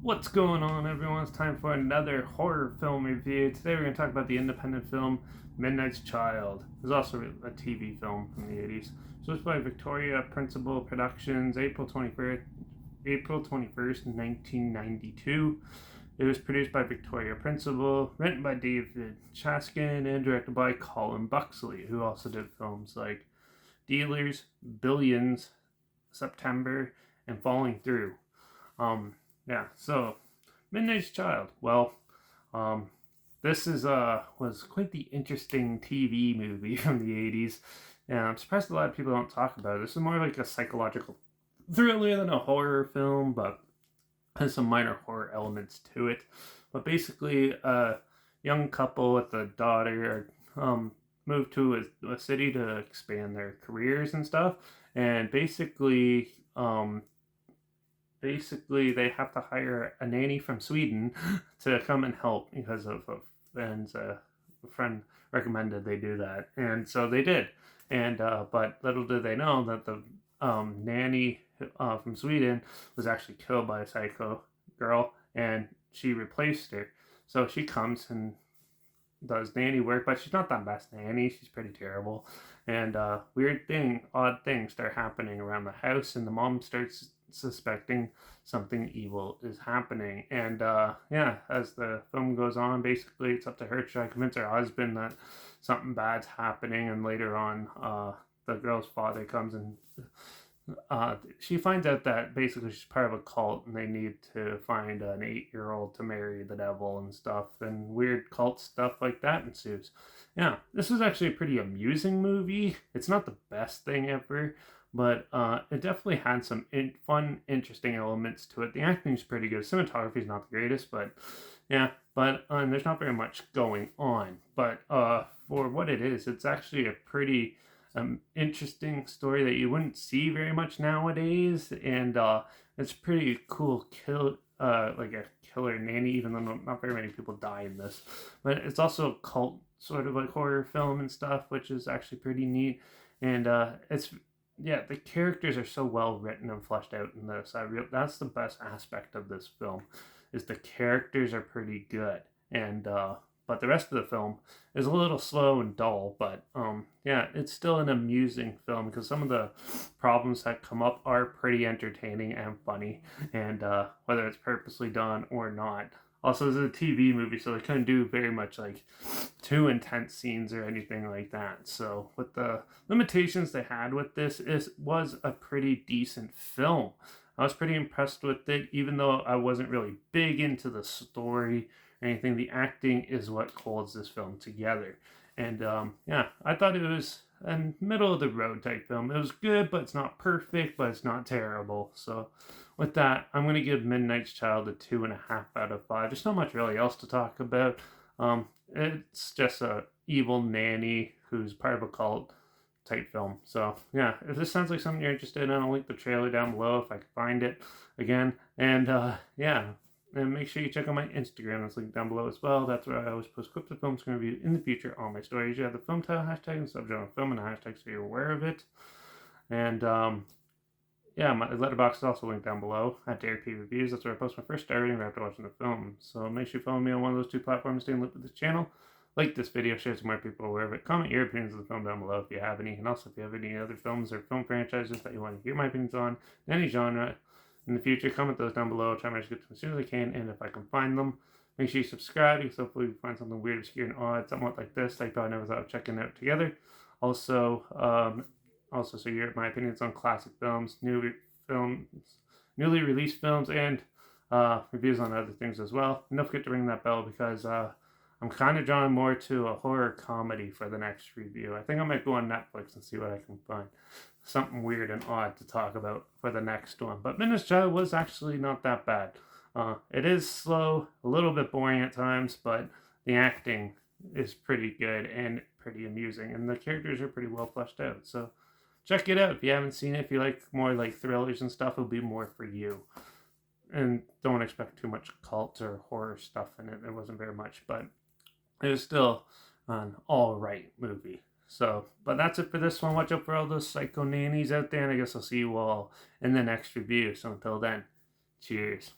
What's going on, everyone? It's time for another horror film review. Today we're going to talk about the independent film Midnight's Child. There's also a TV film from the 80s. So it's by Victoria Principal Productions, April 21st, 1992. It was produced by Victoria Principal, written by David Chaskin, and directed by Colin Buxley, who also did films like Dealers, Billions, September, and Falling Through. Um, so Midnight's Child. Well, um, this is was quite the interesting TV movie from the 80s, and I'm surprised a lot of people don't talk about it. This is more like a psychological thriller than a horror film, but has some minor horror elements to it. But basically, a young couple with a daughter moved to a city to expand their careers and stuff, and basically they have to hire a nanny from Sweden to come and help because of a friend recommended they do that, and so they did. And but little did they know that the nanny from Sweden was actually killed by a psycho girl, and she replaced her. So she comes and does nanny work, but she's not the best nanny. She's pretty terrible, and odd things start happening around the house, and the mom starts suspecting something evil is happening. And as the film goes on, basically it's up to her to try to convince her husband that something bad's happening. And later on, the girl's father comes and she finds out that basically she's part of a cult and they need to find an 8-year-old to marry the devil and stuff, and weird cult stuff like that ensues. Yeah, this is actually a pretty amusing movie. It's not the best thing ever, but it definitely had some fun, interesting elements to it. The acting's pretty good. Cinematography's not the greatest, but yeah, but there's not very much going on. But for what it is, it's actually a pretty interesting story that you wouldn't see very much nowadays, and it's pretty cool. Like a killer nanny, even though not very many people die in this. But it's also a cult sort of like horror film and stuff, which is actually pretty neat. And the characters are so well written and fleshed out in this. That's the best aspect of this film, is the characters are pretty good, and but the rest of the film is a little slow and dull. But it's still an amusing film because some of the problems that come up are pretty entertaining and funny, and whether it's purposely done or not. Also, this is a TV movie, so they couldn't do very much like too intense scenes or anything like that. So, with the limitations they had with this, it was a pretty decent film. I was pretty impressed with it, even though I wasn't really big into the story or anything. The acting is what holds this film together. And I thought it was a middle of the road type film. It was good, but it's not perfect, but it's not terrible. So, with that, I'm going to give Midnight's Child a 2.5 out of 5. There's not much really else to talk about. It's just a evil nanny who's part of a cult type film. So yeah, if this sounds like something you're interested in, I'll link the trailer down below if I can find it again. And and make sure you check out my Instagram. It's linked down below as well. That's where I always post clips of films I'm going to review in the future on my stories. You have the film title hashtag and subgenre film and a hashtag so you're aware of it. And my Letterbox is also linked down below at DRP Reviews. That's where I post my first star rating right after watching the film. So make sure you follow me on one of those two platforms to stay in loop with this channel. Like this video, share it so more people are aware of it. Comment your opinions of the film down below if you have any. And also if you have any other films or film franchises that you want to hear my opinions on in any genre in the future, comment those down below. I'll try my best to get to them as soon as I can. And if I can find them, make sure you subscribe, because hopefully you find something weird, obscure, and odd, somewhat like this that you probably never thought of checking out together. Also, so you hear my opinions on classic films, newly released films, and reviews on other things as well. And don't forget to ring that bell, because I'm kind of drawn more to a horror comedy for the next review. I think I might go on Netflix and see what I can find. Something weird and odd to talk about for the next one. But Midnight's Child was actually not that bad. It is slow, a little bit boring at times, but the acting is pretty good and pretty amusing. And the characters are pretty well fleshed out. So check it out if you haven't seen it. If you like more like thrillers and stuff, it'll be more for you. And don't expect too much cult or horror stuff in it. There wasn't very much, but it was still an alright movie. So, but that's it for this one. Watch out for all those psycho nannies out there, and I guess I'll see you all in the next review. So until then, cheers.